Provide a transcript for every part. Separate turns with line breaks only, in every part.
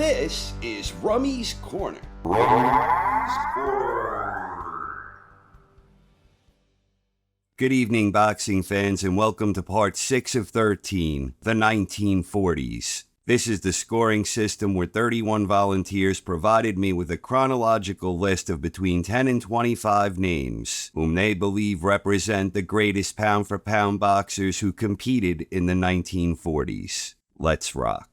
This is Rummy's Corner. Good evening, boxing fans, and welcome to part 6 of 13, the 1940s. This is the scoring system where 31 volunteers provided me with a chronological list of between 10 and 25 names, whom they believe represent the greatest pound-for-pound boxers who competed in the 1940s. Let's rock.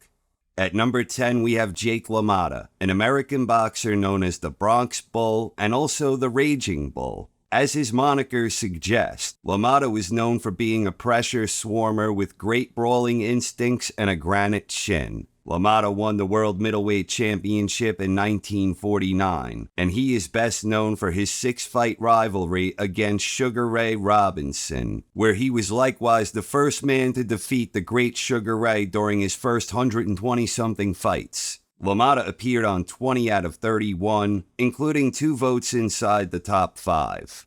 At number 10, we have Jake LaMotta, an American boxer known as the Bronx Bull and also the Raging Bull. As his moniker suggests, LaMotta was known for being a pressure swarmer with great brawling instincts and a granite chin. LaMotta won the World Middleweight Championship in 1949, and he is best known for his 6-fight rivalry against Sugar Ray Robinson, where he was likewise the first man to defeat the great Sugar Ray during his first 120-something fights. LaMotta appeared on 20 out of 31, including 2 votes inside the top 5.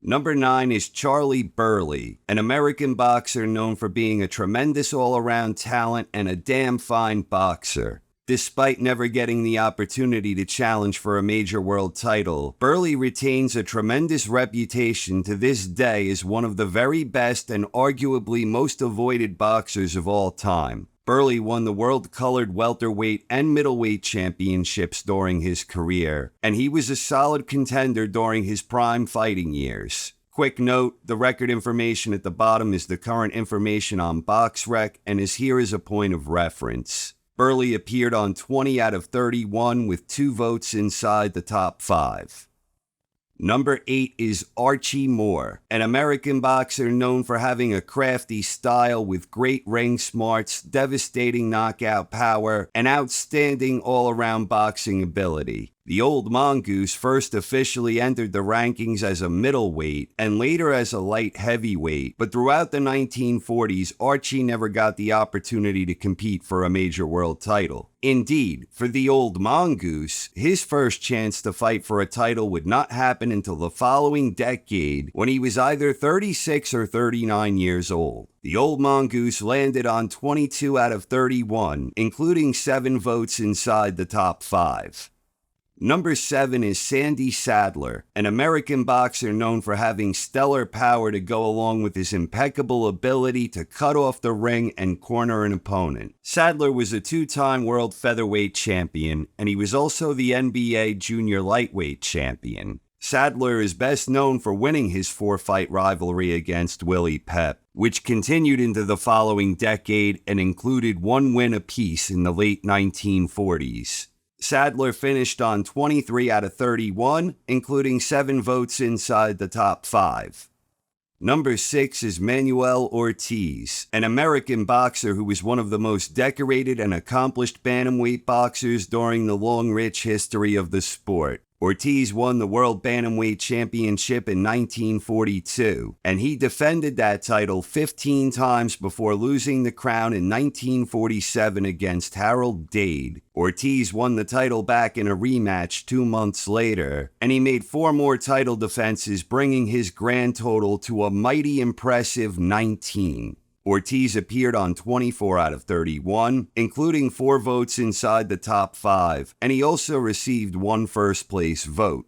Number 9 is Charlie Burley, an American boxer known for being a tremendous all-around talent and a damn fine boxer. Despite never getting the opportunity to challenge for a major world title, Burley retains a tremendous reputation to this day as one of the very best and arguably most avoided boxers of all time. Burley won the world-colored welterweight and middleweight championships during his career, and he was a solid contender during his prime fighting years. Quick note, the record information at the bottom is the current information on BoxRec and is here as a point of reference. Burley appeared on 20 out of 31 with 2 votes inside the top 5. Number 8 is Archie Moore, an American boxer known for having a crafty style with great ring smarts, devastating knockout power, and outstanding all-around boxing ability. The Old Mongoose first officially entered the rankings as a middleweight and later as a light heavyweight, but throughout the 1940s, Archie never got the opportunity to compete for a major world title. Indeed, for the Old Mongoose, his first chance to fight for a title would not happen until the following decade, when he was either 36 or 39 years old. The Old Mongoose landed on 22 out of 31, including 7 votes inside the top 5. Number 7 is Sandy Sadler, an American boxer known for having stellar power to go along with his impeccable ability to cut off the ring and corner an opponent. Sadler was a 2-time world featherweight champion, and he was also the NBA junior lightweight champion. Sadler is best known for winning his 4-fight rivalry against Willie Pep, which continued into the following decade and included 1 win apiece in the late 1940s. Sadler finished on 23 out of 31, including 7 votes inside the top 5. Number 6 is Manuel Ortiz, an American boxer who was one of the most decorated and accomplished bantamweight boxers during the long, rich history of the sport. Ortiz won the World Bantamweight Championship in 1942, and he defended that title 15 times before losing the crown in 1947 against Harold Dade. Ortiz won the title back in a rematch 2 months later, and he made 4 more title defenses, bringing his grand total to a mighty impressive 19. Ortiz appeared on 24 out of 31, including 4 votes inside the top 5, and he also received 1 first-place vote.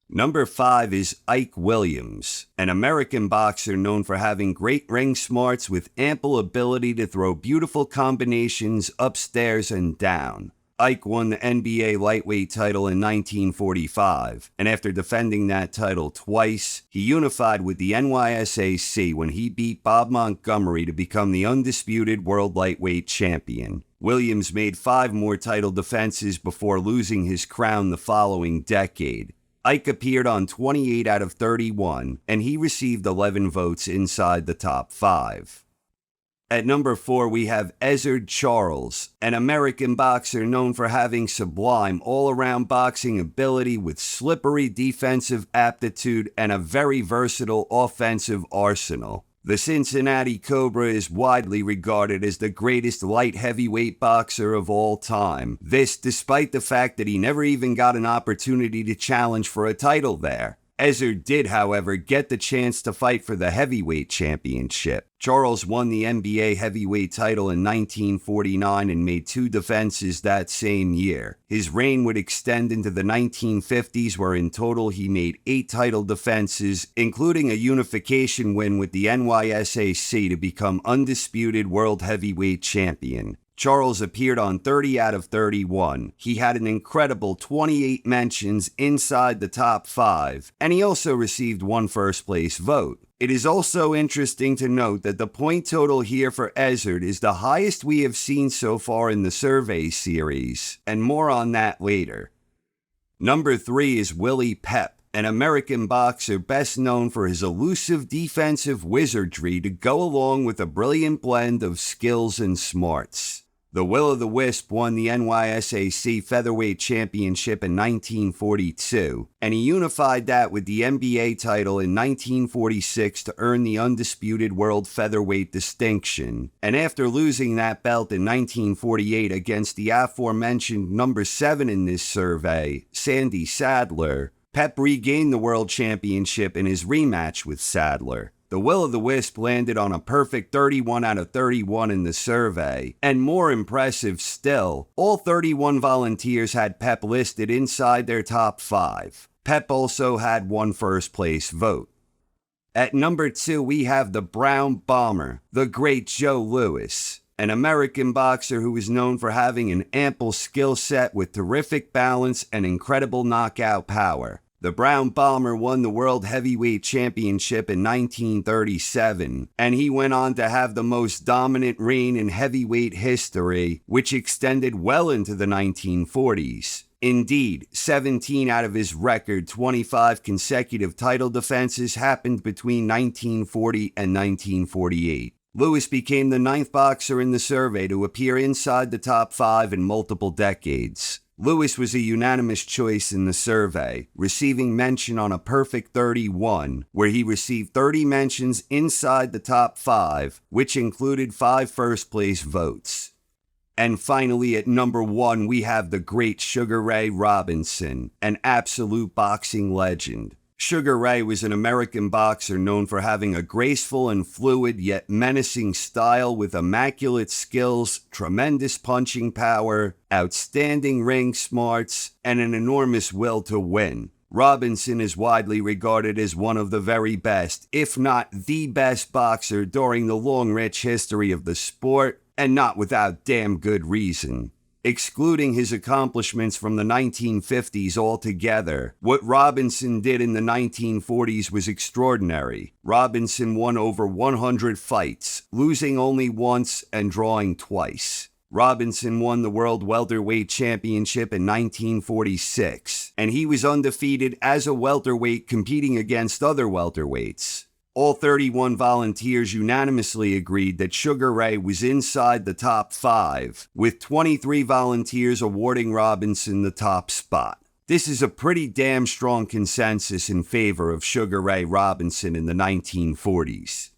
Number 5 is Ike Williams, an American boxer known for having great ring smarts with ample ability to throw beautiful combinations upstairs and down. Ike won the NBA lightweight title in 1945, and after defending that title twice, he unified with the NYSAC when he beat Bob Montgomery to become the undisputed world lightweight champion. Williams made 5 more title defenses before losing his crown the following decade. Ike appeared on 28 out of 31, and he received 11 votes inside the top 5. At number 4, we have Ezzard Charles, an American boxer known for having sublime all-around boxing ability with slippery defensive aptitude and a very versatile offensive arsenal. The Cincinnati Cobra is widely regarded as the greatest light heavyweight boxer of all time. This despite the fact that he never even got an opportunity to challenge for a title there. Ezzard did, however, get the chance to fight for the heavyweight championship. Charles won the NBA heavyweight title in 1949 and made 2 defenses that same year. His reign would extend into the 1950s, where in total he made 8 title defenses, including a unification win with the NYSAC to become undisputed world heavyweight champion. Charles appeared on 30 out of 31. He had an incredible 28 mentions inside the top 5, and he also received 1 first-place vote. It is also interesting to note that the point total here for Ezzard is the highest we have seen so far in the survey series, and more on that later. Number 3 is Willie Pep, an American boxer best known for his elusive defensive wizardry to go along with a brilliant blend of skills and smarts. The Will-o'-the-Wisp won the NYSAC Featherweight Championship in 1942, and he unified that with the NBA title in 1946 to earn the undisputed world featherweight distinction. And after losing that belt in 1948 against the aforementioned number 7 in this survey, Sandy Sadler, Pep regained the world championship in his rematch with Sadler. The Will-o'-the-Wisp landed on a perfect 31 out of 31 in the survey, and more impressive still, all 31 volunteers had Pep listed inside their top 5. Pep also had 1 first-place vote. At number 2, we have the Brown Bomber, the great Joe Louis, an American boxer who is known for having an ample skill set with terrific balance and incredible knockout power. The Brown Bomber won the World Heavyweight Championship in 1937, and he went on to have the most dominant reign in heavyweight history, which extended well into the 1940s. Indeed, 17 out of his record 25 consecutive title defenses happened between 1940 and 1948. Louis became the 9th boxer in the survey to appear inside the top 5 in multiple decades. Louis was a unanimous choice in the survey, receiving mention on a perfect 31, where he received 30 mentions inside the top 5, which included 5 first-place votes. And finally, at number 1, we have the great Sugar Ray Robinson, an absolute boxing legend. Sugar Ray was an American boxer known for having a graceful and fluid yet menacing style with immaculate skills, tremendous punching power, outstanding ring smarts, and an enormous will to win. Robinson is widely regarded as one of the very best, if not the best boxer during the long rich history of the sport, and not without damn good reason. Excluding his accomplishments from the 1950s altogether, what Robinson did in the 1940s was extraordinary. Robinson won over 100 fights, losing only once and drawing twice. Robinson won the World Welterweight Championship in 1946, and he was undefeated as a welterweight competing against other welterweights. All 31 volunteers unanimously agreed that Sugar Ray was inside the top 5, with 23 volunteers awarding Robinson the top spot. This is a pretty damn strong consensus in favor of Sugar Ray Robinson in the 1940s.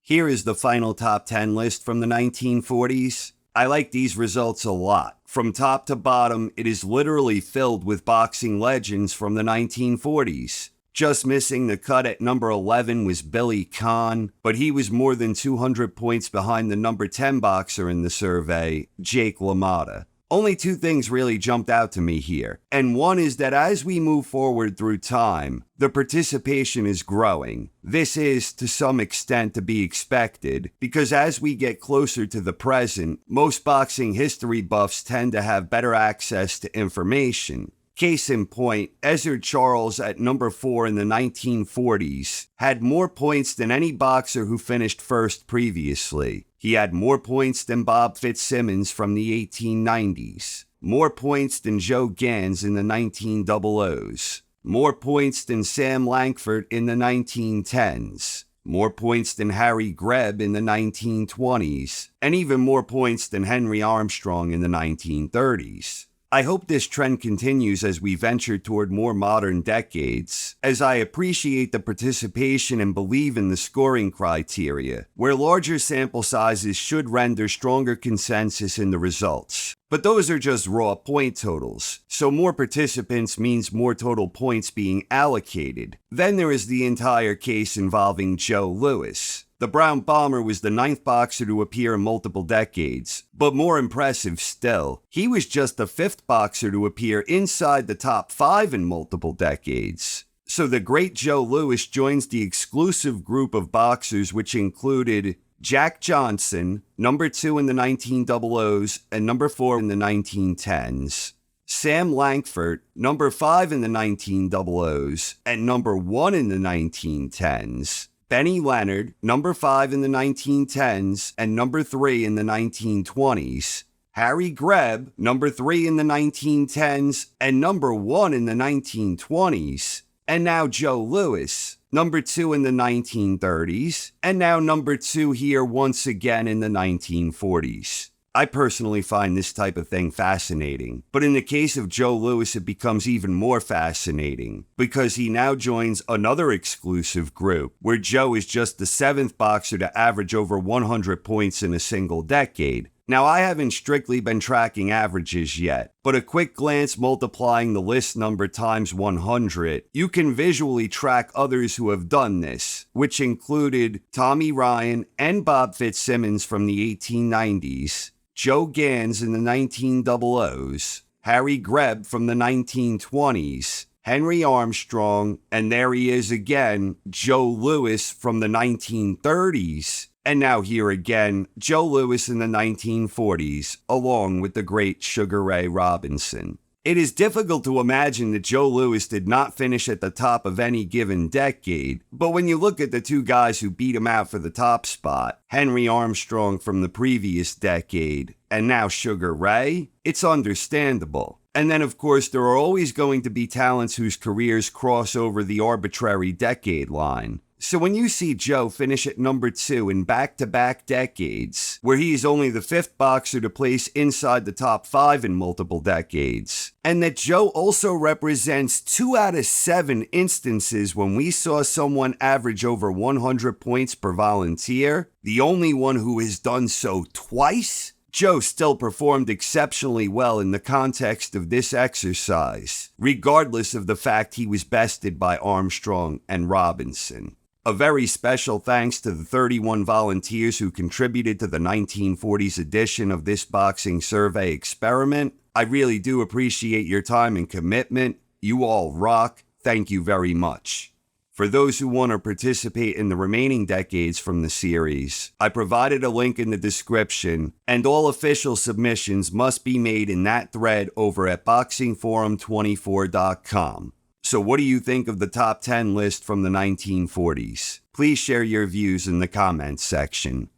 Here is the final top 10 list from the 1940s. I like these results a lot. From top to bottom, it is literally filled with boxing legends from the 1940s. Just missing the cut at number 11 was Billy Conn, but he was more than 200 points behind the number 10 boxer in the survey, Jake LaMotta. Only 2 things really jumped out to me here, and one is that as we move forward through time, the participation is growing. This is, to some extent, to be expected, because as we get closer to the present, most boxing history buffs tend to have better access to information. Case in point, Ezzard Charles at number 4 in the 1940s had more points than any boxer who finished first previously. He had more points than Bob Fitzsimmons from the 1890s, more points than Joe Gans in the 1900s, more points than Sam Lankford in the 1910s, more points than Harry Greb in the 1920s, and even more points than Henry Armstrong in the 1930s. I hope this trend continues as we venture toward more modern decades, as I appreciate the participation and believe in the scoring criteria, where larger sample sizes should render stronger consensus in the results. But those are just raw point totals, so more participants means more total points being allocated. Then there is the entire case involving Joe Louis. The Brown Bomber was the 9th boxer to appear in multiple decades, but more impressive still, he was just the 5th boxer to appear inside the top 5 in multiple decades. So the great Joe Louis joins the exclusive group of boxers which included Jack Johnson, number 2 in the 1900s and number 4 in the 1910s. Sam Lankford, number 5 in the 1900s and number 1 in the 1910s. Benny Leonard, number 5 in the 1910s and number 3 in the 1920s. Harry Greb, number 3 in the 1910s and number 1 in the 1920s. And now Joe Louis, number 2 in the 1930s, and now number 2 here once again in the 1940s. I personally find this type of thing fascinating, but in the case of Joe Louis it becomes even more fascinating, because he now joins another exclusive group, where Joe is just the 7th boxer to average over 100 points in a single decade. Now, I haven't strictly been tracking averages yet, but a quick glance multiplying the list number times 100, you can visually track others who have done this, which included Tommy Ryan and Bob Fitzsimmons from the 1890s, Joe Gans in the 1900s, Harry Greb from the 1920s, Henry Armstrong, and there he is again, Joe Louis from the 1930s. And now here again, Joe Louis in the 1940s, along with the great Sugar Ray Robinson. It is difficult to imagine that Joe Louis did not finish at the top of any given decade, but when you look at the two guys who beat him out for the top spot, Henry Armstrong from the previous decade, and now Sugar Ray, it's understandable. And then, of course, there are always going to be talents whose careers cross over the arbitrary decade line. So when you see Joe finish at number 2 in back-to-back decades, where he is only the 5th boxer to place inside the top 5 in multiple decades, and that Joe also represents 2 out of 7 instances when we saw someone average over 100 points per volunteer, the only one who has done so twice, Joe still performed exceptionally well in the context of this exercise, regardless of the fact he was bested by Armstrong and Robinson. A very special thanks to the 31 volunteers who contributed to the 1940s edition of this boxing survey experiment. I really do appreciate your time and commitment. You all rock. Thank you very much. For those who want to participate in the remaining decades from the series, I provided a link in the description, and all official submissions must be made in that thread over at boxingforum24.com. So what do you think of the top 10 list from the 1940s? Please share your views in the comments section.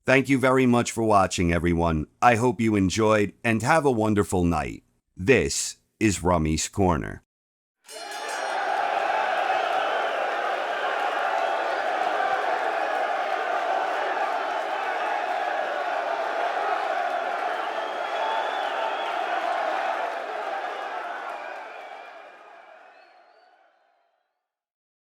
Thank you very much for watching, everyone. I hope you enjoyed, and have a wonderful night. This is Rummy's Corner.